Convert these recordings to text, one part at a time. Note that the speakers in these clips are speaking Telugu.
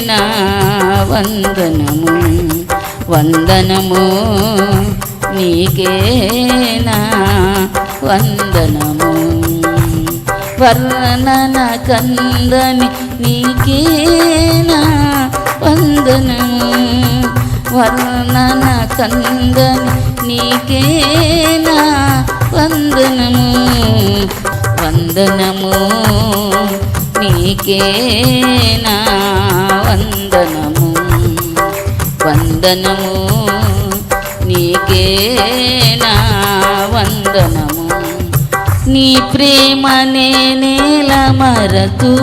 నా వందనము, వందనము నీకే నా వందనము. వర్ణన కందని నీకే నా వందనము, వర్ణన కందని నీకే నా వందనము, వందనము నీకే నా వందనము, వందనము నీకే నా వందనము. నీ ప్రేమ నేనేల మరతూ,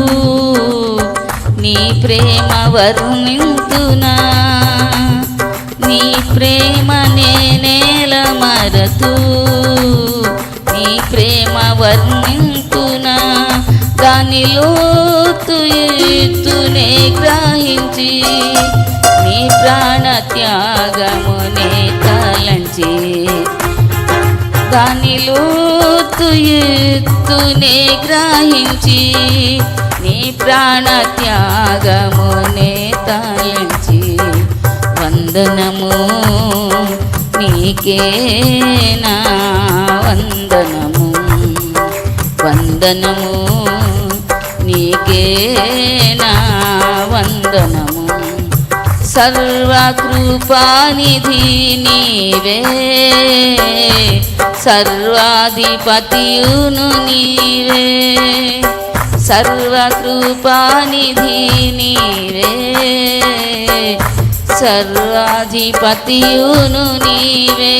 నీ ప్రేమ వర్ణింతునా, నీ ప్రేమ నేనేల మరతూ, నీ ప్రేమ వర్ణింతునా. దానిలో ఎత్తునే గ్రహించి నీ ప్రాణ త్యాగమునే తలంచి, దానిలో ఎత్తునే గ్రహించి నీ ప్రాణ త్యాగమునే తలంచి, వందనము నీకే నా వందనము, వందనము నీకే నా వందనము. సర్వకృపానిధి నీవే, సర్వాధిపతియును నీవే, సర్వకృపానిధి నీవే, సర్వాధిపతియును నీవే.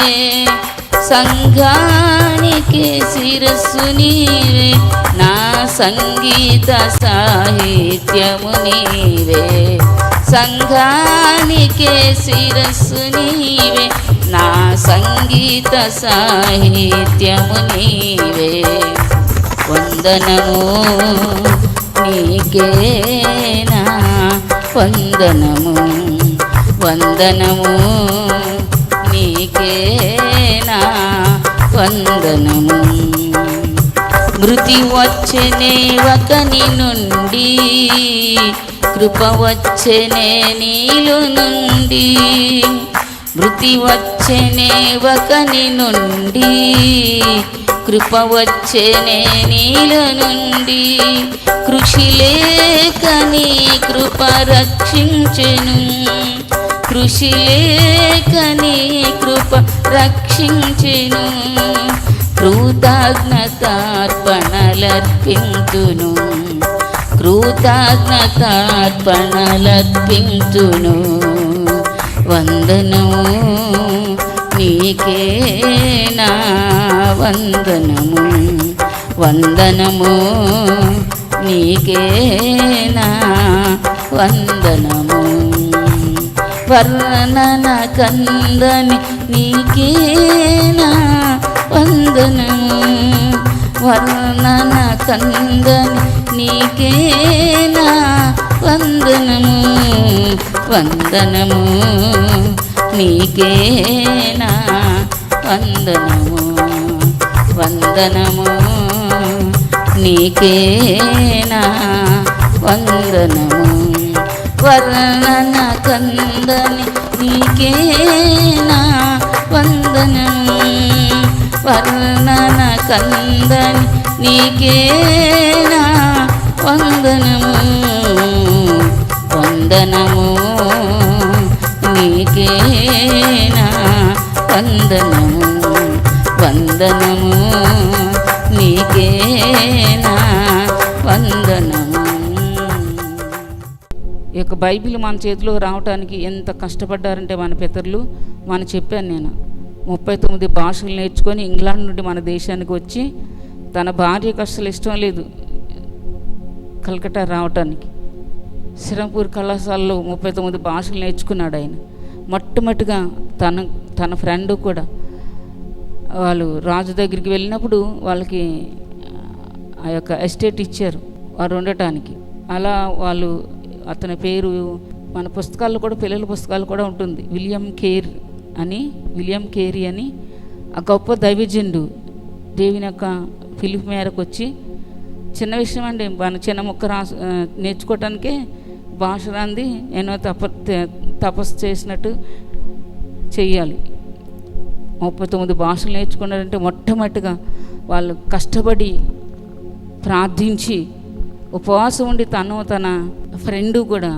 సంఘానికి శిరస్సు నీవే, నా సంగీత సాహిత్యము నీవే, సంఘానికే శిరస్సు నీవే, నా సంగీత సాహిత్యము నీవే. వందనము నీకే నా వందనము, వందనము నీకే నా వందనము. మృతి వచ్చెనే ఒకని నుండి, కృప వచ్చెనే నీలో నుండి, మృతి వచ్చెనే ఒకని నుండి, కృప వచ్చెనే నీలో నుండి. కృషి లేకని కృప రక్షించెను, కృషి లేకని కృప రక్షించెను. కృతజ్ఞతార్పణలర్పింతును, కృతజ్ఞతార్పణలర్పింతును. వందనము నీకే నా వందనము, వందనము నీకే నా వందనము. వర్ణన కందని నీకే నా వందనము, వర్ణన కందని నీకే నా వందనము, వందనము నీకే నా వందనము, వందనము నీకే నా వందనము. వర్ణన కందని నీకే నా వందనము, వర్ణన కందని నీకే నా వందనము, వందనము నీకే నా వందనము, వందనము నీకే నా వందనము. ఈ యొక్క బైబిల్ మన చేతిలో రావటానికి ఎంత కష్టపడ్డారంటే మన పితరులు. మనం చెప్పాను నేను 39 భాషలు నేర్చుకొని ఇంగ్లాండ్ నుండి మన దేశానికి వచ్చి, తన భార్యకు అసలు ఇష్టం లేదు కలకట్టా రావటానికి. శ్రీరాంపూర్ కళాశాలలో 39 భాషలు నేర్చుకున్నాడు ఆయన. మొట్టమొదటిగా తన ఫ్రెండ్ కూడా వాళ్ళు రాజు దగ్గరికి వెళ్ళినప్పుడు వాళ్ళకి ఆ యొక్క ఎస్టేట్ ఇచ్చారు వారు ఉండటానికి. అలా వాళ్ళు, అతని పేరు మన పుస్తకాల్లో కూడా, పిల్లల పుస్తకాలు కూడా ఉంటుంది, విలియం కేరీ అని ఆ గొప్ప దైవజనుడు దేవుని యొక్క పిలుపు మేరకు వచ్చి, చిన్న విషయం అండి, మన చిన్న ముక్క నేర్చుకోవటానికే భాష రాంది ఎన్నో తపస్సు చేసినట్టు చెయ్యాలి. 39 భాషలు నేర్చుకున్నారంటే మొట్టమొదటిగా వాళ్ళు కష్టపడి ప్రార్థించి ఉపవాసం ఉండి తన ఫ్రెండు కూడా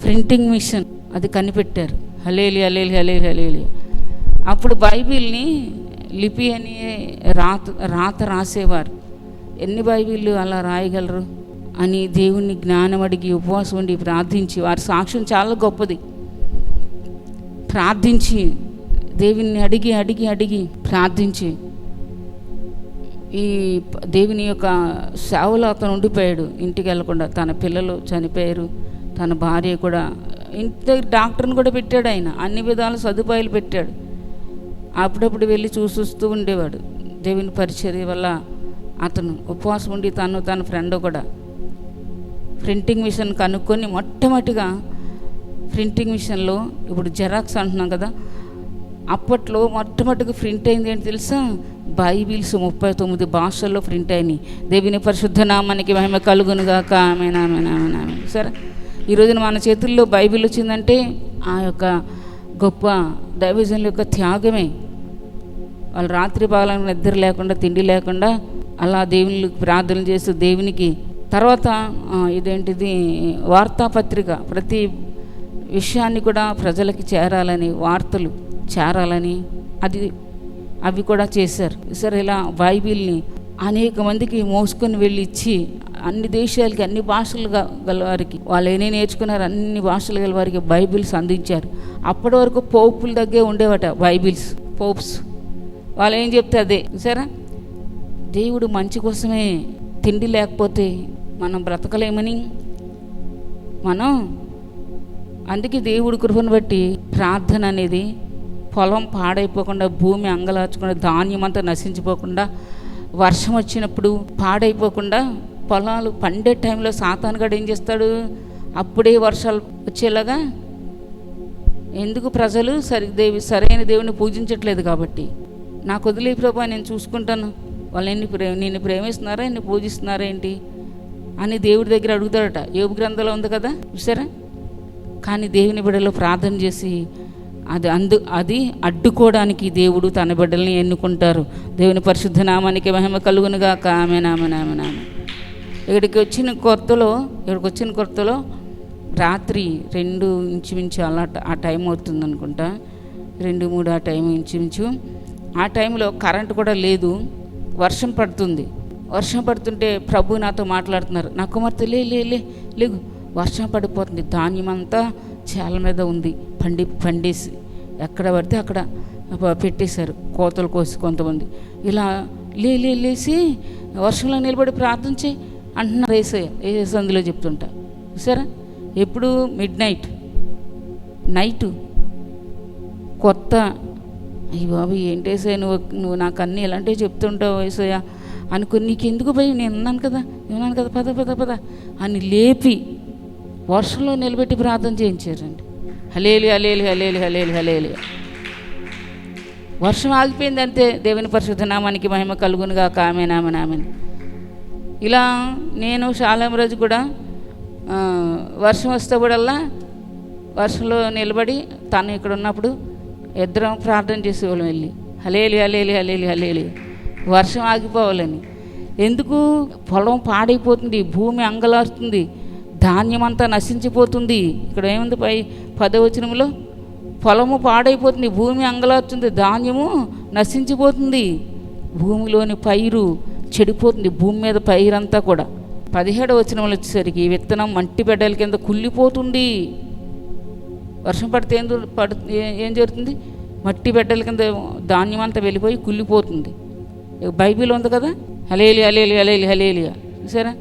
ప్రింటింగ్ మిషన్ అది కనిపెట్టారు. హలేలి హలేలి హలేలి హలేలి. అప్పుడు బైబిల్ని లిపి అని రాత రాసేవారు. ఎన్ని బైబిళ్ళు అలా రాయగలరు అని దేవుణ్ణి జ్ఞానం అడిగి ఉపవాసం ఉండి ప్రార్థించి, వారి సాక్ష్యం చాలా గొప్పది. ప్రార్థించి దేవుని అడిగి అడిగి అడిగి ప్రార్థించి ఈ దేవుని యొక్క సేవలో అతను ఉండిపోయాడు. ఇంటికి వెళ్ళకుండా తన పిల్లలు చనిపోయారు, తన భార్య కూడా. ఇంటి డాక్టర్ని కూడా పెట్టాడు ఆయన, అన్ని విధాల సదుపాయాలు పెట్టాడు. అప్పుడప్పుడు వెళ్ళి చూస్తూ ఉండేవాడు. దేవుని పరిచర్య వల్ల అతను ఉపవాసం ఉండి తన ఫ్రెండ్ కూడా ప్రింటింగ్ మిషన్ కనుక్కొని మొట్టమొదటిగా ప్రింటింగ్ మిషన్లో ఇప్పుడు జెరాక్స్ అంటున్నాం కదా, అప్పట్లో మొట్టమొదటిగా ప్రింట్ అయింది ఏంటి తెలుసా? బైబిల్స్ 39 భాషల్లో ప్రింట్ అయినాయి. దేవుని పరిశుద్ధ నామానికి మహిమ కలుగునుగాక. ఆమేన్ ఆమేన్ ఆమేన్ ఆమేన్. సరే, ఈరోజున మన చేతుల్లో బైబిల్ వచ్చిందంటే ఆ యొక్క గొప్ప దైవజనుల యొక్క త్యాగమే. వాళ్ళు రాత్రి పగలను నిద్ర లేకుండా తిండి లేకుండా అలా దేవునికి ప్రార్థన చేస్తూ దేవునికి తర్వాత ఇదేంటిది వార్తాపత్రిక, ప్రతి విషయాన్ని కూడా ప్రజలకి చేరాలని, వార్తలు చేరాలని అవి కూడా చేశారు. సరే, ఇలా బైబిల్ని అనేక మందికి మోసుకొని వెళ్ళి ఇచ్చి అన్ని దేశాలకి, అన్ని భాషలు గలవారికి, వాళ్ళు ఏనే నేర్చుకున్నారు అన్ని భాషలు గలవారికి బైబిల్స్ అందించారు. అప్పటి వరకు పోపుల దగ్గరే ఉండేవట బైబిల్స్, పోప్స్. వాళ్ళు ఏం చెప్తే అదే. సరే, దేవుడు మంచి కోసమే. తిండి లేకపోతే మనం బ్రతకలేమని అందుకే దేవుడి కృపను బట్టి ప్రార్థన అనేది పొలం పాడైపోకుండా, భూమి అంగలార్చకుండా, ధాన్యం అంతా నశించిపోకుండా, వర్షం వచ్చినప్పుడు పాడైపోకుండా, పొలాలు పండే టైంలో సాతానుగాడు ఏం చేస్తాడు? అప్పుడే వర్షాలు వచ్చేలాగా. ఎందుకు? ప్రజలు సరైన దేవుని పూజించట్లేదు కాబట్టి. నాకు వదిలే ప్రభా, నేను చూసుకుంటాను, వాళ్ళు నిన్ను ప్రేమిస్తున్నారా, నిన్ను పూజిస్తున్నారా ఏంటి అని దేవుడి దగ్గర అడుగుతాడట. యోబు గ్రంథంలో ఉంది కదా, చూసారా? కానీ దేవుని బిడ్డలో ప్రార్థన చేసి అది అడ్డుకోవడానికి దేవుడు తన బిడ్డల్ని ఎన్నుకుంటారు. దేవుని పరిశుద్ధ నామానికి మహిమ కలుగునుగాక. ఆమేన్ ఆమేన్ ఆమేన్ ఆమేన్. ఇక్కడికి వచ్చిన కొత్తలో రాత్రి 2 ఇంచుమించు అలా ఆ టైం అవుతుంది అనుకుంటా, 2-3 ఆ టైం ఇంచుమించు. ఆ టైంలో కరెంటు కూడా లేదు, వర్షం పడుతుంటే ప్రభు నాతో మాట్లాడుతున్నారు. నా కుమార్తె లేగు, వర్షం పడిపోతుంది, ధాన్యం అంతా చేల మీద ఉంది, పండేసి ఎక్కడ పడితే అక్కడ పెట్టేశారు, కోతలు కోసి కొంతమంది. ఇలా లేచి వర్షంలో నిలబడి ప్రార్థన చేయి అంటున్నారు. ఏసయ్య అందులో చెప్తుంటా చూసారా? ఎప్పుడు మిడ్ నైటు కొత్త. అయ్యి బాబు, ఏంటేసయ్య నువ్వు నాకు అన్నీ ఇలాంటివి చెప్తుంటావు ఏసయ్య అనుకుని, నీకెందుకు భయం, నేను ఉన్నాను కదా పద అని లేపి వర్షంలో నిలబెట్టి ప్రార్థన చేయించారండి. హలేలి హలేలి హలేలి హలేలి హలేలి. వర్షం ఆగిపోయింది అంతే. దేవుని పరిశుద్ధ నామానికి మహిమ కలుగునుగాక. ఆమేన్ ఆమేన్ ఆమేన్. ఇలా నేను శాలం రోజు కూడా వర్షం వస్తేప్పుడల్లా వర్షంలో నిలబడి తను ఇక్కడ ఉన్నప్పుడు ఇద్దరం ప్రార్థన చేసేవాళ్ళం వెళ్ళి, హలేలి హలేలి హలేలి హలేలి, వర్షం ఆగిపోవాలని. ఎందుకు? పొలం పాడైపోతుంది, భూమి అంగలారుతుంది, ధాన్యం అంతా నశించిపోతుంది. ఇక్కడ ఏముంది 10వ వచనంలో? పొలము పాడైపోతుంది, భూమి అంగలారుతుంది, ధాన్యము నశించిపోతుంది, భూమిలోని పైరు చెడిపోతుంది, భూమి మీద పైరంతా కూడా. 17వ వచనంలో వచ్చేసరికి విత్తనం మట్టి బిడ్డల కింద కుళ్ళిపోతుంది. వర్షం పడితే ఏం జరుగుతుంది? మట్టి బిడ్డల కింద ధాన్యం అంతా వెళ్ళిపోయి కుళ్ళిపోతుంది. బైబిల్ ఉంది కదా, హలేలి హలేలి హలేలి హలేలిగా. సరే,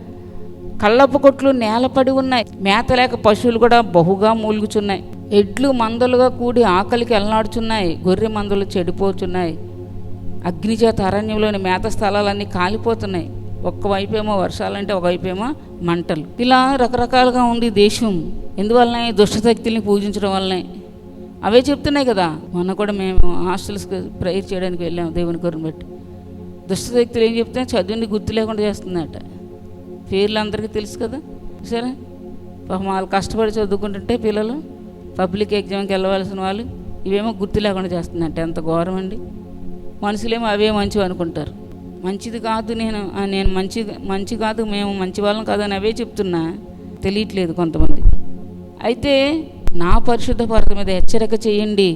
కళ్ళపు కొట్లు నేలపడి ఉన్నాయి, మేత లేక పశువులు కూడా బహుగా మూలుగుచున్నాయి, ఎడ్లు మందలుగా కూడి ఆకలికి ఎల్లాడుచున్నాయి, గొర్రె మందలు చెడిపోతున్నాయి, అగ్నిచేత అరణ్యంలోని మేత స్థలాలన్నీ కాలిపోతున్నాయి. ఒకవైపేమో వర్షాలంటే ఒకవైపేమో మంటలు. ఇలా రకరకాలుగా ఉంది దేశం. ఎందువల్లనే? దుష్టశక్తుల్ని పూజించడం వల్లనే. అవే చెప్తున్నాయి కదా. మొన్న కూడా మేము హాస్టల్స్కి ప్రేయర్ చేయడానికి వెళ్ళాము దేవుని కొరకు బట్టి. దుష్టశక్తులు ఏం చెప్తే చదువుని గుర్తు లేకుండా చేస్తుందట. పేర్లు అందరికీ తెలుసు కదా. సరే, పాపం వాళ్ళు కష్టపడి చదువుకుంటుంటే పిల్లలు పబ్లిక్ ఎగ్జామ్కి వెళ్ళవలసిన వాళ్ళు ఇవేమో గుర్తు లేకుండా చేస్తుందంటే ఎంత ఘోరం అండి. మనుషులేమో అవే మంచివి అనుకుంటారు. మంచిది కాదు, నేను మంచి కాదు, మేము మంచి వాళ్ళం కాదని అవే చెప్తున్నా, తెలియట్లేదు కొంతమంది. అయితే నా పరిశుద్ధ భారత మీద హెచ్చరిక చేయండి.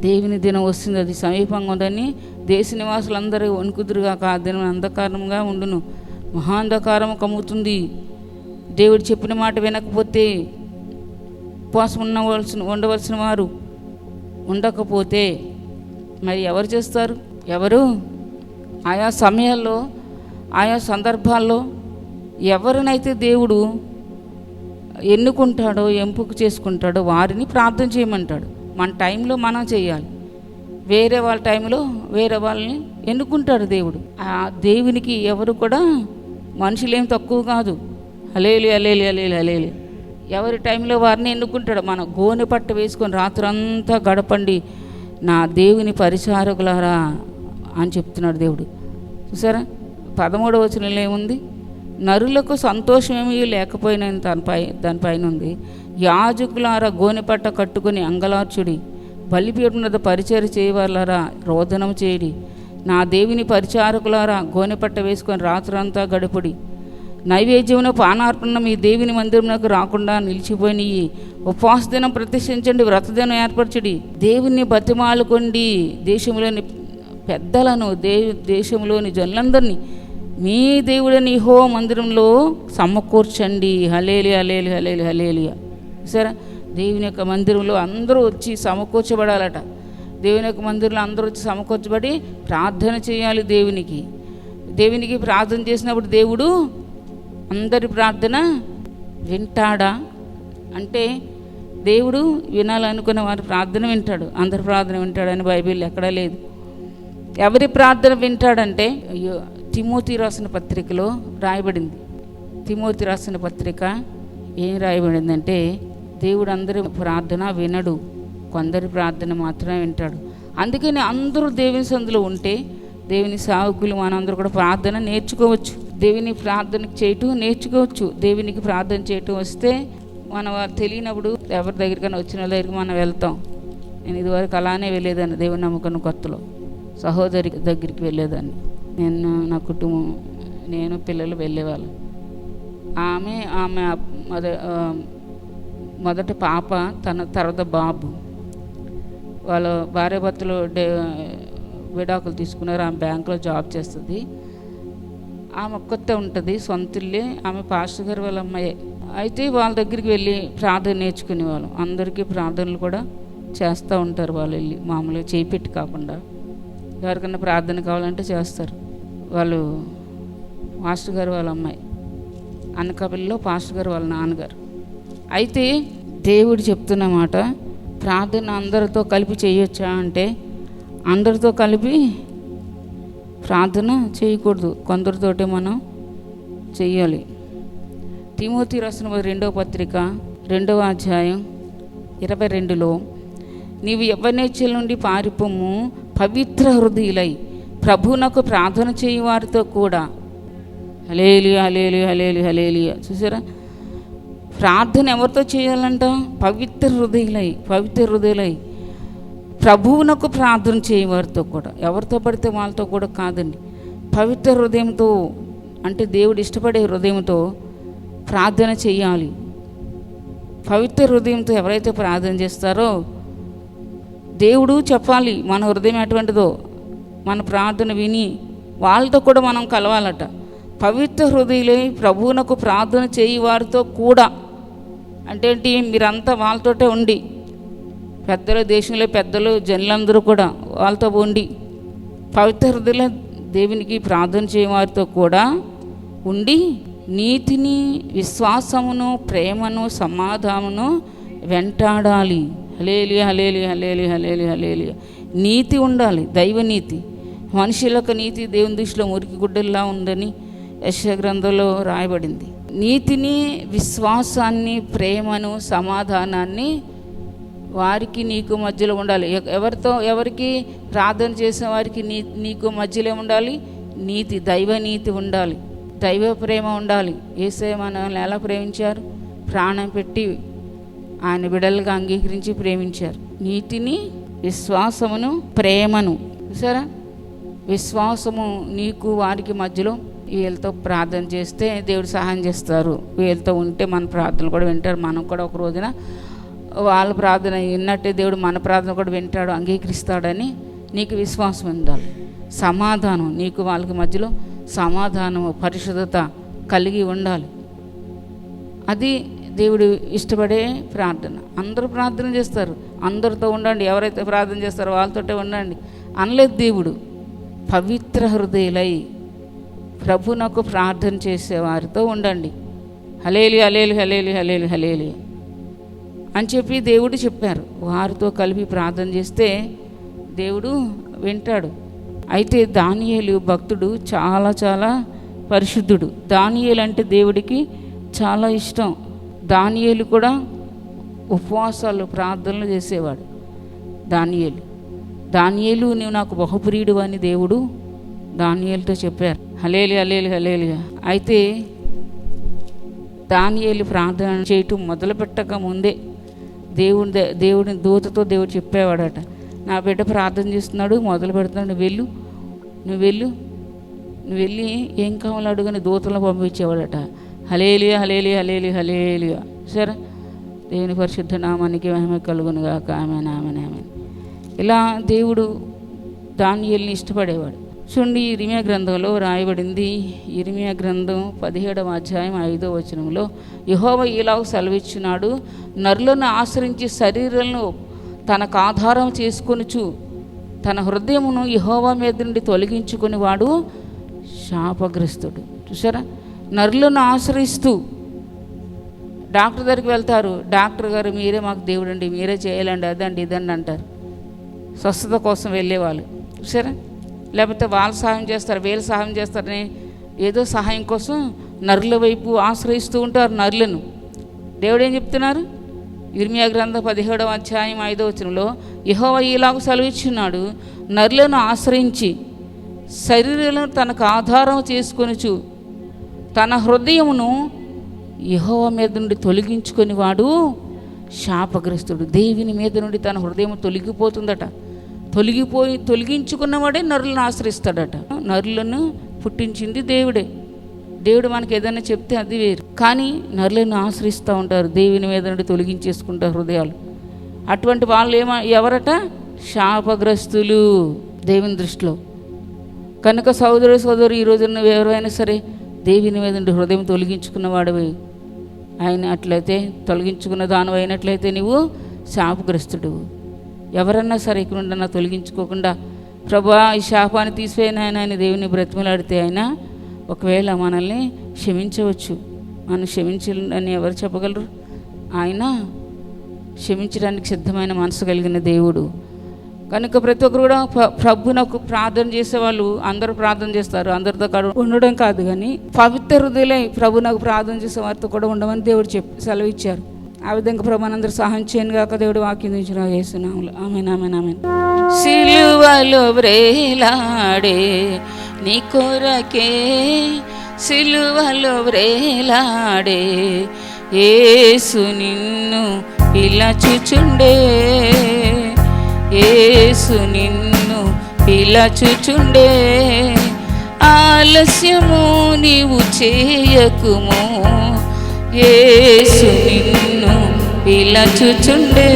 దేవుని దినం వస్తుంది, అది సమీపంగా ఉందని దేశ నివాసులందరూ వణుకుదురుగా ఆ దినం అంధకారంగా ఉండును, మహాంధకారం కమ్ముతుంది. దేవుడు చెప్పిన మాట వినకపోతే, ఉపవాసం ఉండవలసిన వారు ఉండకపోతే మరి ఎవరు చేస్తారు? ఎవరు? ఆయా సమయాల్లో ఆయా సందర్భాల్లో ఎవరినైతే దేవుడు ఎన్నుకుంటాడో, ఎంపిక చేసుకుంటాడో వారిని ప్రార్థన చేయమంటాడు. మన టైంలో మనం చేయాలి, వేరే వాళ్ళ టైంలో వేరే వాళ్ళని ఎన్నుకుంటాడు దేవుడు. ఆ దేవునికి ఎవరు కూడా మనుషులేం తక్కువ కాదు. హల్లెలూయా హల్లెలూయా హల్లెలూయా. ఎవరి టైంలో వారిని ఎన్నుకుంటాడు. మన గోనె పట్ట వేసుకొని రాత్రంతా గడపండి నా దేవుని పరిచారకులారా అని చెప్తున్నాడు దేవుడు. చూసారా 13వ వచనంలో ఏముంది? నరులకు సంతోషమేమీ లేకపోయినా దానిపైన ఉంది, యాజకులారా గోనెపట్ట కట్టుకుని అంగలార్చుడి, బలిపీఠం మీద పరిచర్య చేయవాళ్ళారా రోదనం చేయడి, నా దేవుని పరిచారకులారా గోనెపట్ట వేసుకొని రాత్రంతా గడుపుడి, నైవేద్యమును పానార్పణ మీ దేవుని మందిరమునకు రాకుండా నిలిచిపోయినవి, ఉపవాస దినం ప్రతిష్ఠించండి, వ్రతదినం ఏర్పరచుడి, దేవుని బతిమాలుకోండి, దేశంలోని పెద్దలను దేశంలోని జనులందరినీ మీ దేవుడని యెహోవా మందిరంలో సమకూర్చండి. హల్లెలూయా హల్లెలూయా హల్లెలూయా హల్లెలూయా. సరే, దేవుని యొక్క మందిరంలో అందరూ వచ్చి సమకూర్చబడాలట. దేవుని యొక్క మందిరంలో అందరూ వచ్చి సమకూర్చబడి ప్రార్థన చేయాలి. దేవునికి ప్రార్థన చేసినప్పుడు దేవుడు అందరి ప్రార్థన వింటాడా అంటే, దేవుడు వినాలనుకున్న వారి ప్రార్థన వింటాడు, అందరి ప్రార్థన వింటాడని బైబిల్ ఎక్కడా లేదు. ఎవరి ప్రార్థన వింటాడంటే, తిమోతి రాసిన పత్రికలో రాయబడింది. తిమోతి రాసిన పత్రిక ఏం రాయబడిందంటే, దేవుడు అందరి ప్రార్థన వినడు, కొందరి ప్రార్థన మాత్రమే వింటాడు. అందుకని అందరూ దేవుని సందులో ఉంటే, దేవుని సావుకులు మనందరూ కూడా ప్రార్థన నేర్చుకోవచ్చు, దేవుని ప్రార్థన చేయటం నేర్చుకోవచ్చు. దేవునికి ప్రార్థన చేయటం వస్తే మనం తెలియనప్పుడు ఎవరి దగ్గరికైనా వచ్చిన వాళ్ళ దగ్గరికి మనం వెళ్తాం. నేను ఇదివరకు అలానే వెళ్ళేదాన్ని, దేవుని నమ్మకం కొత్తలో సహోదరి దగ్గరికి వెళ్ళేదాన్ని. నా కుటుంబం, నేను పిల్లలు వెళ్ళేవాళ్ళం. ఆమె మొదట పాప, తర్వాత బాబు, వాళ్ళ భార్యాభర్తలు విడాకులు తీసుకున్నారు. ఆమె బ్యాంకులో జాబ్ చేస్తుంది. ఆమె ఒక్కతే ఉంటుంది, సొంత ఇల్లే. ఆమె పాస్టర్ గారు వాళ్ళ అమ్మాయే. అయితే వాళ్ళ దగ్గరికి వెళ్ళి ప్రార్థన నేర్చుకునేవాళ్ళం. అందరికీ ప్రార్థనలు కూడా చేస్తూ ఉంటారు వాళ్ళు వెళ్ళి, మామూలుగా చేయిపెట్టి కాకుండా. ఎవరికైనా ప్రార్థన కావాలంటే చేస్తారు. వాళ్ళు పాస్టర్ గారు వాళ్ళ అమ్మాయి, అనకాపల్లిలో పాస్టర్ గారు వాళ్ళ నాన్నగారు. అయితే దేవుడు చెప్తున్న మాట, ప్రార్థన అందరితో కలిపి చేయొచ్చా అంటే, అందరితో కలిపి ప్రార్థన చేయకూడదు, కొందరితోటే మనం చెయ్యాలి. తిమోతి రాసిన 2వ పత్రిక 2వ అధ్యాయం 22లో, నీవు యవ్వనేచ్ఛల నుండి పారిపోము, పవిత్ర హృదయులై ప్రభువునకు ప్రార్థన చేయి వారితో కూడా. హల్లెలూయా హల్లెలూయా హల్లెలూయా హల్లెలూయా. చూసారా, ప్రార్థన ఎవరితో చేయాలంట? పవిత్ర హృదయులై ప్రభువునకు ప్రార్థన చేయవారితో కూడా. ఎవరితో పడితే వాళ్ళతో కూడా కాదండి, పవిత్ర హృదయంతో, అంటే దేవుడు ఇష్టపడే హృదయంతో ప్రార్థన చేయాలి. పవిత్ర హృదయంతో ఎవరైతే ప్రార్థన చేస్తారో దేవుడు చెప్పాలి మన హృదయం ఎటువంటిదో. మన ప్రార్థన విని వాళ్ళతో కూడా మనం కలవాలట. పవిత్ర హృదయులై ప్రభువునకు ప్రార్థన చేయి వారితో కూడా అంటే ఏంటి? మీరంతా వాళ్ళతోటే ఉండి, పెద్దలు, దేశంలో పెద్దలు, జనులందరూ కూడా వాళ్ళతో ఉండి, పవిత్ర హృదయుల దేవునికి ప్రార్థన చేయవారితో కూడా ఉండి, నీతిని, విశ్వాసమును, ప్రేమను, సమాధానమును వెంటాడాలి. హల్లెలూయా హల్లెలూయా హల్లెలూయా హల్లెలూయా హల్లెలూయా. నీతి ఉండాలి, దైవనీతి. మనుషులకు నీతి దేవుని దృష్టిలో మురికి గుడ్డల్లా ఉందని యెషయా గ్రంథంలో రాయబడింది. నీతిని, విశ్వాసాన్ని, ప్రేమను, సమాధానాన్ని వారికి నీకు మధ్యలో ఉండాలి. ఎవరికి ప్రార్థన చేసిన వారికి నీకు మధ్యలో ఉండాలి నీతి, దైవనీతి ఉండాలి. దైవ ప్రేమ ఉండాలి. యేసయ్య మనల్ని ఎలా ప్రేమించారు? ప్రాణం పెట్టి ఆయన బిడ్డలుగా అంగీకరించి ప్రేమించారు. నీతిని, విశ్వాసమును, ప్రేమను. చూసారా? విశ్వాసము నీకు వారికి మధ్యలో వీళ్ళతో ప్రార్థన చేస్తే దేవుడు సహాయం చేస్తారు. వీళ్ళతో ఉంటే మన ప్రార్థనలు కూడా వింటారు. మనం కూడా ఒక రోజున వాళ్ళ ప్రార్థన విన్నట్టే దేవుడు మన ప్రార్థన కూడా వింటాడు, అంగీకరిస్తాడని నీకు విశ్వాసం ఉండాలి. సమాధానం, నీకు వాళ్ళకి మధ్యలో సమాధానము, పరిశుద్ధత కలిగి ఉండాలి. అది దేవుడు ఇష్టపడే ప్రార్థన. అందరూ ప్రార్థన చేస్తారు, అందరితో ఉండండి, ఎవరైతే ప్రార్థన చేస్తారో వాళ్ళతోటే ఉండండి అనలేదు దేవుడు. పవిత్ర హృదయులై ప్రభునకు ప్రార్థన చేసే వారితో ఉండండి. హలేలి హలేలి హలేలి హలేలి హలేలి అని చెప్పి దేవుడు చెప్పారు. వారితో కలిపి ప్రార్థన చేస్తే దేవుడు వింటాడు. అయితే దానియేలు భక్తుడు చాలా చాలా పరిశుద్ధుడు. దానియేలు అంటే దేవుడికి చాలా ఇష్టం. దానియేలు కూడా ఉపవాసాలు, ప్రార్థనలు చేసేవాడు. దానియేలు నీవు నాకు బహుప్రియుడు అని దేవుడు దానియేలుతో చెప్పారు. హలేలి హలేలి హలేలి. అయితే దానియేలు ప్రార్థన చేయటం మొదలు పెట్టక ముందే దేవుని దూతతో దేవుడు చెప్పేవాడట, నా బిడ్డ ప్రార్థన చేస్తున్నాడు, మొదలు పెడుతున్నాడు, నువ్వు వెళ్ళి ఏం కావాలో అడుగుని దూతలను పంపించేవాడట. హలేలియా హలేలియా హలేలి హలేలియా. సరే, దేవుని పరిశుద్ధ నామానికి మహిమ కలుగును గాక. ఆమెన్ ఆమెన్ ఆమెన్. ఇలా దేవుడు దానియేలుని ఇష్టపడేవాడు. చూడండి, ఇర్మీయా గ్రంథంలో రాయబడింది. ఇర్మీయా గ్రంథం 17వ అధ్యాయం 5వ వచనంలో యెహోవా ఇలాగ సెలవిచ్చున్నాడు, నరులను ఆశ్రయించి శరీరాలను తనకు ఆధారం చేసుకొనుచు తన హృదయమును యెహోవా మీద నుండి తొలగించుకుని వాడు శాపగ్రస్తుడు. చూసారా? నరులను ఆశ్రయిస్తూ డాక్టర్ దగ్గరికి వెళ్తారు. డాక్టర్ గారు మీరే మాకు దేవుడు అండి, మీరే చేయాలండి, అదండి ఇదండి అంటారు. స్వస్థత కోసం వెళ్ళేవాళ్ళు. చూసారా? లేకపోతే వాళ్ళు సహాయం చేస్తారు, వీళ్ళు సహాయం చేస్తారని ఏదో సహాయం కోసం నరుల వైపు ఆశ్రయిస్తూ ఉంటారు నరులను. దేవుడు ఏం చెప్తున్నారు? ఇర్మీయా గ్రంథం 17వ అధ్యాయం 5వ వచనంలో యెహోవా ఇలాగ సెలవిచ్చున్నాడు, నరులను ఆశ్రయించి శరీరాలను తనకు ఆధారం చేసుకొనుచు తన హృదయమును యెహోవా మీద నుండి తొలగించుకొని వాడు శాపగ్రస్తుడు. దేవుని మీద నుండి తన హృదయం తొలగిపోతుందట. తొలగించుకున్నవాడే నరులను ఆశ్రయిస్తాడట. నరులను పుట్టించింది దేవుడే. దేవుడు మనకి ఏదైనా చెప్తే అది వేరు, కానీ నరులను ఆశ్రయిస్తూ ఉంటారు. దేవుని మీద నుండి తొలగించేసుకుంటారు హృదయాలు. అటువంటి వాళ్ళు ఎవరట? శాపగ్రస్తులు దేవుని దృష్టిలో. కనుక సోదరు ఈరోజు నువ్వు ఎవరైనా సరే దేవుని మీద నుండి హృదయం తొలగించుకున్నవాడివి ఆయన అట్లయితే, తొలగించుకున్న దాని అయినట్లయితే నువ్వు శాపగ్రస్తుడు. ఎవరన్నా సరే ఇక్కడ తొలగించుకోకుండా ప్రభువా ఈ శాపాన్ని తీసిపోయిన ఆయన దేవుని బ్రతిమలాడితే ఆయన ఒకవేళ మనల్ని క్షమించవచ్చు. మనం క్షమించాలని ఎవరు చెప్పగలరు? ఆయన క్షమించడానికి సిద్ధమైన మనసు కలిగిన దేవుడు. కనుక ప్రతి ఒక్కరు కూడా ప్రభునకు ప్రార్థన చేసేవాళ్ళు అందరూ ప్రార్థన చేస్తారు. అందరితో ఉండడం కాదు, కానీ పవిత్ర హృదయులై ప్రభునకు ప్రార్థన చేసే వారితో కూడా ఉండమని దేవుడు సెలవు ఇచ్చారు. ఆ విధంగా ప్రభు మనందరూ సహాయం చేయను గాక. దేవుడు వాక్యం నుంచి యేసునామములో ఆమేన్ ఆమేన్ ఆమేన్. సిలువలో వ్రేలాడే నీ కొరకే, సిలువలో వ్రేలాడే యేసు నిన్ను పిలచుచుండే, యేసు నిన్ను పిలచుచుండే. ఆలస్యము నీవు చేయకుము, యేసు నిన్ను పిలచుచుండే.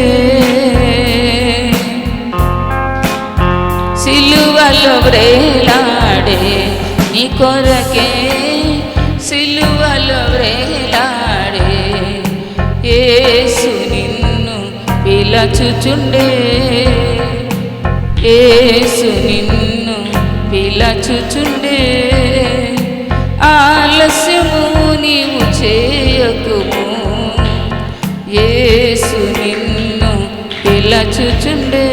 సిలువలో వ్రేలాడే నీ కొరకే, సిలువలో వ్రేలాడే యేసు నిన్ను పిలచుచుండే, యేసు నిన్ను పిలచుచుండే. ఆలస్యము నీవు చేయకుము, యేసు నిన్ను పిలచుచుండే.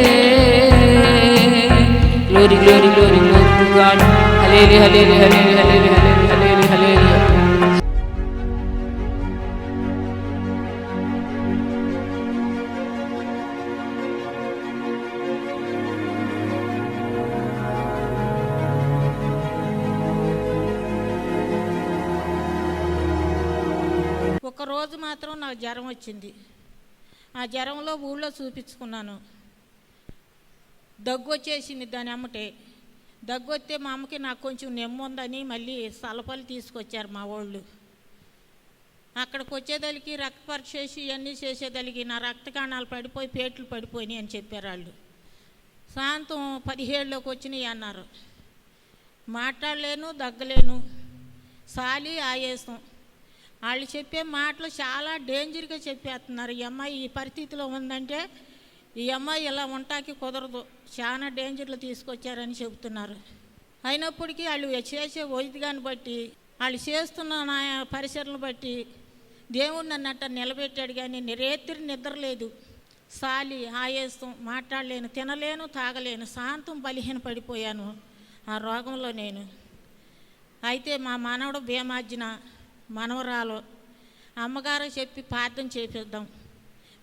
Glory glory glory glory to God. హల్లెలూయా హల్లెలూయా హల్లెలూయా హల్లెలూయా హల్లెలూయా హల్లెలూయా. ఒక్కరోజు మాత్రం నాకు జ్వరం వచ్చింది. ఆ జ్వరంలో ఊళ్ళో చూపించుకున్నాను. దగ్గు వచ్చేసింది. దాని అమ్మటే దగ్గు వస్తే మా అమ్మకి నాకు కొంచెం నెమ్ముందని మళ్ళీ సలపలు తీసుకొచ్చారు మా వాళ్ళు. అక్కడికి వచ్చేదలికి రక్త పరీక్ష చేసి ఇవన్నీ చేసేదలికి నా రక్త కణాలు పడిపోయి పేట్లు పడిపోయినాయి అని చెప్పారు వాళ్ళు. సాయంత్రం 17లోకి వచ్చినాయి అన్నారు. మాట్లాడలేను, దగ్గలేను, సాలి ఆయాసం. వాళ్ళు చెప్పే మాటలు చాలా డేంజర్గా చెప్పేస్తున్నారు. ఈ అమ్మాయి ఈ పరిస్థితిలో ఉందంటే ఈ అమ్మాయి ఇలా ఉంటాకి కుదరదు, చాలా డేంజర్లు తీసుకొచ్చారని చెబుతున్నారు. అయినప్పటికీ వాళ్ళు చేసే వైద్యాన్ని బట్టి, వాళ్ళు చేస్తున్న నా పరిసరాలను బట్టి దేవుడు నన్ను అట్ట నిలబెట్టాడు. కానీ రేత్రి నిద్ర లేదు, సాలి ఆయాసం, మాట్లాడలేను, తినలేను, తాగలేను, శాంతం బలహీన పడిపోయాను ఆ రోగంలో నేను. అయితే మా మనవడు భీమార్జున మనవరాలు అమ్మగారు చెప్పి ప్రార్థన చేపిద్దాం,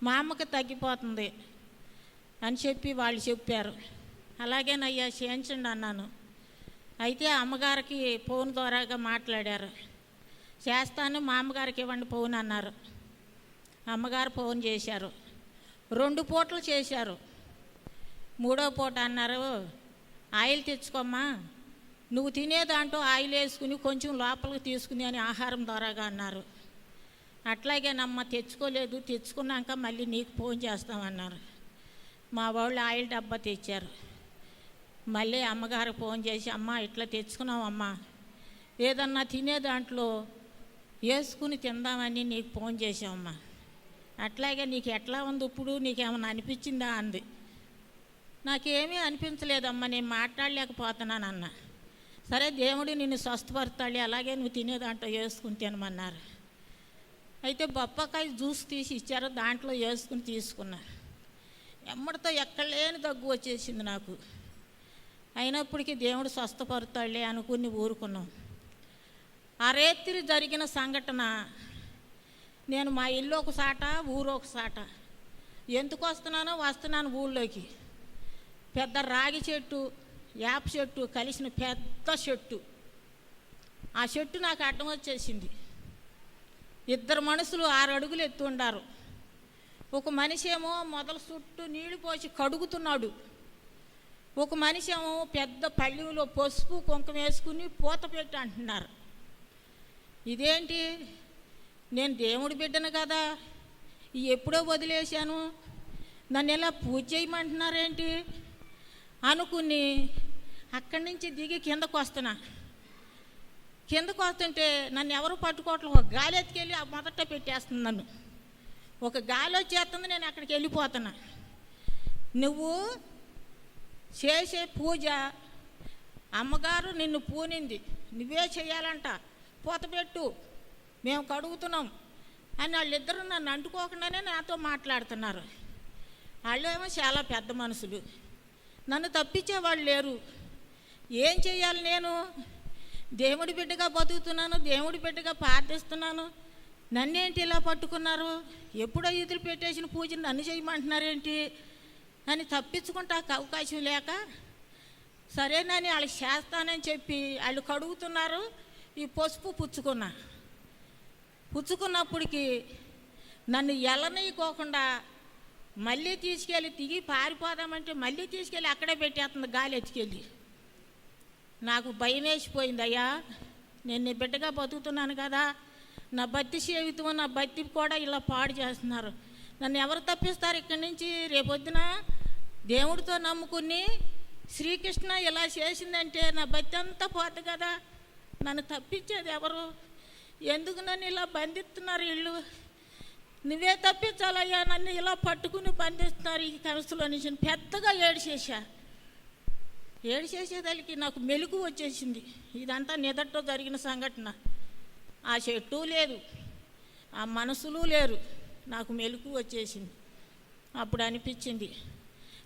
మా అమ్మకి తగ్గిపోతుంది అని చెప్పి వాళ్ళు చెప్పారు. అలాగేనయ్యా చేయించండి అన్నాను. అయితే అమ్మగారికి ఫోన్ ద్వారాగా మాట్లాడారు. చేస్తాను, మా అమ్మగారికి ఇవ్వండి ఫోన్ అన్నారు. అమ్మగారు ఫోన్ చేశారు. 2 పూటలు చేశారు. 3వ పూట అన్నారు, ఆయిల్ తెచ్చుకోమ్మా, నువ్వు తినే దాంట్లో ఆయిల్ వేసుకుని కొంచెం లోపలికి తీసుకుని అని ఆహారం ద్వారాగా అన్నారు. అట్లాగేనమ్మ, తెచ్చుకోలేదు, తెచ్చుకున్నాక మళ్ళీ నీకు ఫోన్ చేస్తామన్నారు. మా వాళ్ళు ఆయిల్ డబ్బా తెచ్చారు. మళ్ళీ అమ్మగారు ఫోన్ చేసి, అమ్మ ఇట్లా తెచ్చుకున్నావమ్మా, ఏదన్నా తినే దాంట్లో వేసుకుని తిందామని నీకు ఫోన్ చేసామమ్మా. అట్లాగే నీకు ఎట్లా ఉంది ఇప్పుడు, నీకేమన్నా అనిపించిందా అంది. నాకేమీ అనిపించలేదమ్మా, నేను మాట్లాడలేకపోతున్నాను అన్న. సరే దేవుడు నిన్ను స్వస్థపడతాడు, అలాగే నువ్వు తినేదాంట్లో వేసుకుని తినమన్నారు. అయితే బొప్పకాయ జ్యూస్ తీసి ఇచ్చారు, దాంట్లో వేసుకుని తీసుకున్నా. ఎమ్మడితో ఎక్కడలేని దగ్గు వచ్చేసింది నాకు. అయినప్పటికీ దేవుడు స్వస్థపడతాడులే అనుకుని ఊరుకున్నాం. ఆ రేత్రి జరిగిన సంఘటన, నేను మా ఇల్లు ఒక సాట, ఊరు ఒక సాట. ఎందుకు వస్తున్నాను ఊళ్ళోకి. పెద్ద రాగి చెట్టు, వేప చెట్టు కలిసిన పెద్ద చెట్టు. ఆ చెట్టు నాకు అడ్డం వచ్చేసింది. 2 మనుషులు 6 అడుగులు ఎత్తు ఉండారు. ఒక మనిషి ఏమో మొదల చుట్టూ నీళ్లు పోసి కడుగుతున్నాడు. ఒక మనిషి ఏమో పెద్ద పళ్ళెంలో పసుపు కుంకుమ వేసుకుని పూత పెట్టి అంటున్నారు. ఇదేంటి, నేను దేవుడి బిడ్డను కదా, ఎప్పుడో వదిలేశాను, నన్ను ఎలా పూజ చేయమంటున్నారేంటి అనుకుని అక్కడి నుంచి దిగి కిందకు వస్తున్నా. కిందకు వస్తుంటే నన్ను ఎవరు పట్టుకోవట్లేదు. ఒక గాలి ఎత్తుకెళ్ళి ఆ మొదట పెట్టేస్తుంది నన్ను. ఒక గాలి వచ్చేస్తుంది, నేను అక్కడికి వెళ్ళిపోతున్నా. నువ్వు చేసే పూజ అమ్మగారు నిన్ను పూనింది, నువ్వే చేయాలంట, పూత పెట్టు, మేము కడుగుతున్నాం అని వాళ్ళిద్దరూ నన్ను అంటుకోకుండానే నాతో మాట్లాడుతున్నారు. వాళ్ళు ఏమో చాలా పెద్ద మనుషులు, నన్ను తప్పించేవాళ్ళు లేరు. ఏం చేయాలి, నేను దేవుడి బిడ్డగా బతుకుతున్నాను, దేవుడి బిడ్డగా ప్రార్థిస్తున్నాను, నన్నేంటి ఇలా పట్టుకున్నారు, ఎప్పుడో ఇదురు పెట్టేసిన పూజను నన్ను చేయమంటున్నారేంటి అని తప్పించుకుంటాకు అవకాశం లేక, సరేనని వాళ్ళకి చేస్తానని చెప్పి వాళ్ళు కడుగుతున్నారు. ఈ పసుపు పుచ్చుకున్నప్పటికీ నన్ను ఎలనీయకోకుండా మళ్ళీ తీసుకెళ్ళి దిగి పారిపోదామంటే మళ్ళీ తీసుకెళ్ళి అక్కడే పెట్టేస్తుంది గాలి ఎత్తుకెళ్ళి. నాకు భయం వేసిపోయింది. అయ్యా, నేను నీ బిడ్డగా బతుకుతున్నాను కదా, నా భక్తి సేవితం, నా భక్తి కూడా ఇలా పాడు చేస్తున్నారు. నన్ను ఎవరు తప్పిస్తారు ఇక్కడి నుంచి? రేపొద్దున దేవుడితో నమ్ముకుని శ్రీకృష్ణ ఇలా చేసిందంటే నా భక్తి అంతా పోతుంది కదా, నన్ను తప్పించేది ఎవరు? ఎందుకు నన్ను ఇలా బంధిస్తున్నారు వీళ్ళు? నువ్వే తప్పించాలయ్యా, నన్ను ఇలా పట్టుకుని బంధిస్తున్నారు ఈ కనసులో నుంచి. పెద్దగా ఏడిచేసేదానికి నాకు మెలుగు వచ్చేసింది. ఇదంతా నిదట్లో జరిగిన సంఘటన. ఆ చెట్టు లేదు, ఆ మనసులు లేరు, నాకు మెలుగు వచ్చేసింది. అప్పుడు అనిపించింది,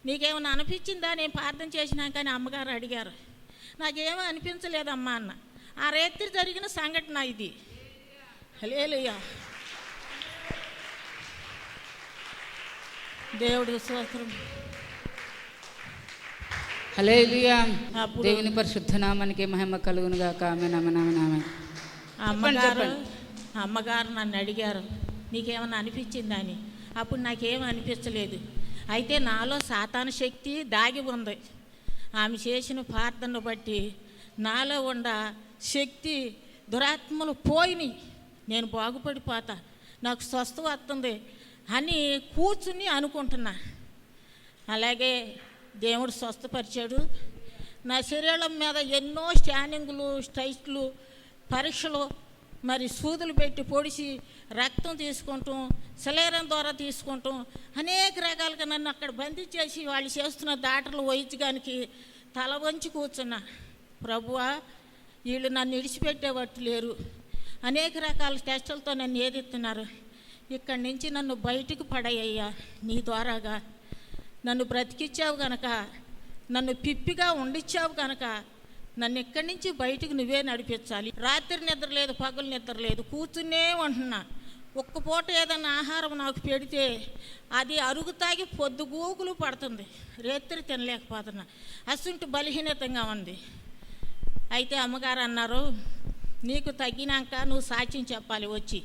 నీకేమైనా అనిపించిందా నేను ప్రార్థన చేసినాక అని అమ్మగారు అడిగారు. నాకేమీ అనిపించలేదమ్మా అన్న. ఆ రేత్రి జరిగిన సంఘటన ఇది. హల్లెలూయా, దేవుడి స్తోత్రం. హల్లెలూయా, దేవుని పరిశుద్ధ నామానికి మహిమ కలుగును గాక. ఆమేన్, ఆమేన్, ఆమేన్, ఆమేన్. అమ్మగారు నన్ను అడిగారు, నీకేమన్నా అనిపించిందా అని. అప్పుడు నాకేం అనిపించలేదు. అయితే నాలో సాతాను శక్తి దాగి ఉంది. ఆమె చేసిన ప్రార్థనను బట్టి నాలో ఉన్న శక్తి దురాత్మలు పోయినాయి, నేను బాగుపడిపోతా, నాకు స్వస్థ వస్తుంది అని కూర్చుని అనుకుంటున్నా. అలాగే దేవుడు స్వస్థపరిచాడు. నా శరీరం మీద ఎన్నో స్కానింగ్లు, టెస్టులు, పరీక్షలు, మరి సూదులు పెట్టి పొడిచి రక్తం తీసుకుంటాం, సెలైరన్ ద్వారా తీసుకుంటాం, అనేక రకాలుగా నన్ను అక్కడ బంధించేసి వాళ్ళు చేస్తున్న దాటలు వైద్యానికి తల వంచి కూర్చున్నా. ప్రభువా, వీళ్ళు నన్ను విడిచిపెట్టేవాళ్ళు లేరు, అనేక రకాల టెస్టులతో నన్ను ఏదిస్తున్నారు, ఇక్కడి నుంచి నన్ను బయటికి పడయ్యా, నీ ద్వారాగా నన్ను బ్రతికిచ్చావు గనక, నన్ను పిప్పిగా ఉండిచ్చావు కనుక నన్ను ఇక్కడి నుంచి బయటికి నువ్వే నడిపించాలి. రాత్రి నిద్ర లేదు, పగలు నిద్ర లేదు, కూర్చునే ఉంటున్నా. ఒక్క పూట ఏదన్నా ఆహారం నాకు పెడితే అది అరుగుతాగి పొద్దుగూకులు పడుతుంది, రాత్రి తినలేకపోతున్నా, అసంటి బలహీనతంగా ఉంది. అయితే అమ్మగారు అన్నారు, నీకు తగ్గినాక నువ్వు సాక్ష్యం చెప్పాలి వచ్చి.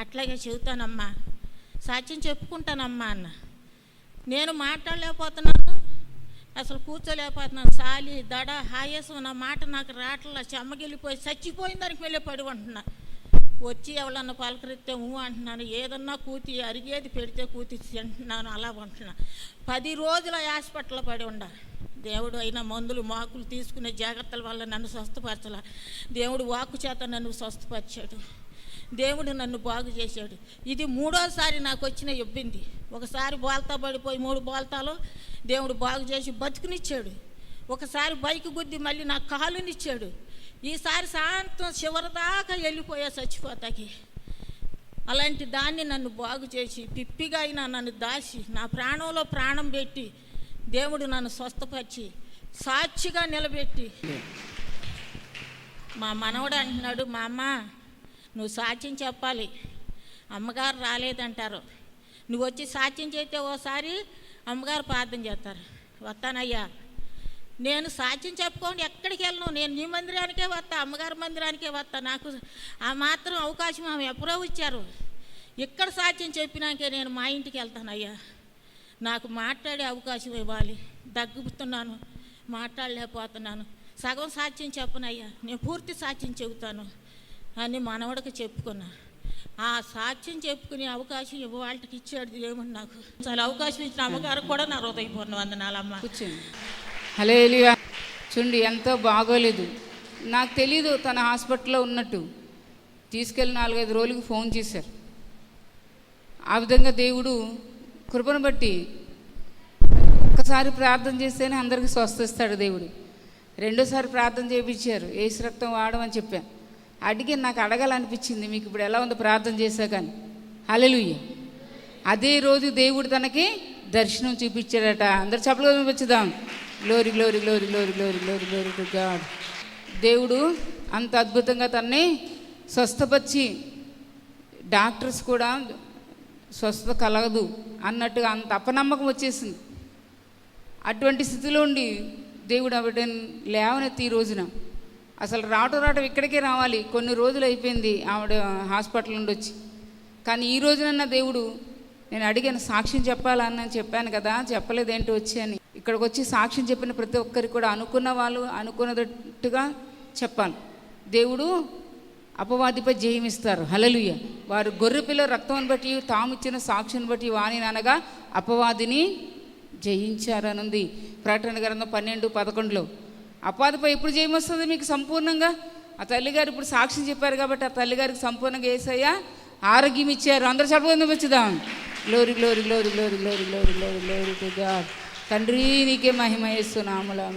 అట్లాగే చెబుతానమ్మా, సాక్ష్యం చెప్పుకుంటానమ్మా అన్న. నేను మాట్లాడలేకపోతున్నాను, అసలు కూర్చోలేకపోతున్నాను, సాలి దడ హాయసం, నా మాట నాకు రాట్లా, చెమ్మగిలిపోయి చచ్చిపోయిన దానికి వెళ్ళి పడి ఉంటున్నా. వచ్చి ఎవరన్నా పలకరిస్తే అంటున్నాను, ఏదన్నా కూతి అరిగేది పెడితే కూతి తింటున్నాను, అలా ఉంటున్నా. 10 రోజులు హాస్పిటల్లో పడి ఉండ. దేవుడు అయినా మందులు మాకులు తీసుకునే జాగ్రత్తల వల్ల నన్ను స్వస్థపరచాల. దేవుడు వాక్కు చేత నన్ను స్వస్థపరిచాడు, దేవుడు నన్ను బాగు చేశాడు. ఇది 3వసారి నాకు వచ్చిన ఇబ్బంది. ఒకసారి బోల్తా పడిపోయి 3 బోల్తాలు దేవుడు బాగు చేసి బతుకునిచ్చాడు. ఒకసారి బైక్ గుద్ది మళ్ళీ నాకు కాలునిచ్చాడు. ఈసారి సాయంత్రం చివరిదాకా వెళ్ళిపోయా చచ్చిపోతాకి. అలాంటి దాన్ని నన్ను బాగు చేసి పిప్పిగా అయినా నన్ను దాచి నా ప్రాణంలో ప్రాణం పెట్టి దేవుడు నన్ను స్వస్థపరిచి సాక్షిగా నిలబెట్టి. మా మనవడు అంటున్నాడు, మా అమ్మ నువ్వు సాక్ష్యం చెప్పాలి, అమ్మగారు రాలేదంటారు, నువ్వు వచ్చి సాక్ష్యం చేస్తే ఓసారి అమ్మగారు ప్రార్థన చేస్తారు. వస్తానయ్యా, నేను సాక్ష్యం చెప్పుకొని ఎక్కడికి వెళ్ళను, నేను నీ మందిరానికే వస్తా, అమ్మగారి మందిరానికే వస్తా, నాకు ఆ మాత్రం అవకాశం ఆమె ఎప్పుడో ఇచ్చారు. ఇక్కడ సాక్ష్యం చెప్పినాకే నేను మా ఇంటికి వెళ్తానయ్యా, నాకు మాట్లాడే అవకాశం ఇవ్వాలి, దగ్గుతున్నాను, మాట్లాడలేకపోతున్నాను, సగం సాక్ష్యం చెప్పనయ్యా, నేను పూర్తి సాక్ష్యం చెబుతాను అని మనవడికి చెప్పుకున్నా. ఆ సాక్ష్యం చెప్పుకునే అవకాశం వాళ్ళకి ఇచ్చాడు దేవుడు నాకు. చాలా అవకాశం ఇచ్చిన అమ్మగారు కూడా నా హృదయపూర్ణ వందనాలమ్మ. కూర్చోండి. హల్లెలూయా. చూడండి, ఎంతో బాగోలేదు, నాకు తెలీదు తన హాస్పిటల్లో ఉన్నట్టు. తీసుకెళ్ళి 4-5 రోజులకు ఫోన్ చేశారు. ఆ విధంగా దేవుడు కృపను బట్టి ఒక్కసారి ప్రార్థన చేస్తేనే అందరికీ స్వస్థిస్తాడు దేవుడు. 2సారి ప్రార్థన చేయించారు, ఏసు రక్తం వాడమని చెప్పాను. అడిగి నాకు అడగాలనిపించింది, మీకు ఇప్పుడు ఎలా ఉందో ప్రార్థన చేశా కానీ. హల్లెలూయా. అదే రోజు దేవుడు తనకి దర్శనం చూపించాడట. అందరు చప్పట్లు చూపించుదాం. Glory glory glory glory glory glory glory to God. దేవుడు అంత అద్భుతంగా తనని స్వస్థపరిచి, డాక్టర్స్ కూడా స్వస్థత కలగదు అన్నట్టుగా అంత అపనమ్మకం వచ్చేసింది. అటువంటి స్థితిలో ఉండి దేవుడు ఆవిడ లేవనెత్తి ఈ రోజున అసలు రావటం ఇక్కడికే రావాలి, కొన్ని రోజులు అయిపోయింది ఆవిడ హాస్పిటల్ నుండి వచ్చి. కానీ ఈ రోజునన్నా దేవుడు, నేను అడిగాను సాక్ష్యం చెప్పాలని చెప్పాను కదా, చెప్పలేదేంటి వచ్చి అని. ఇక్కడికి వచ్చి సాక్ష్యం చెప్పిన ప్రతి ఒక్కరికి కూడా అనుకున్న వాళ్ళు అనుకున్నట్టుగా చెప్పాలి. దేవుడు అపవాదిపై జయమిస్తారు. హల్లెలూయా. వారు గొర్రెపిల్ల రక్తం బట్టి తాము ఇచ్చిన సాక్ష్యం బట్టి వాని అనగా అపవాదిని జయించారనుంది ప్రకటన గ్రంథం 12:11. అపవాదిపై ఎప్పుడు జయం వస్తుంది మీకు సంపూర్ణంగా? ఆ తల్లిగారు ఇప్పుడు సాక్ష్యం చెప్పారు కాబట్టి ఆ తల్లిగారికి సంపూర్ణంగా యేసయ్య ఆరోగ్యం ఇచ్చారు. అందరూ చదువుకుందాం వచ్చుదాం. Glory glory glory glory glory glory glory glory to God. తండ్రి నీకే మహిమ యేసు నామములో.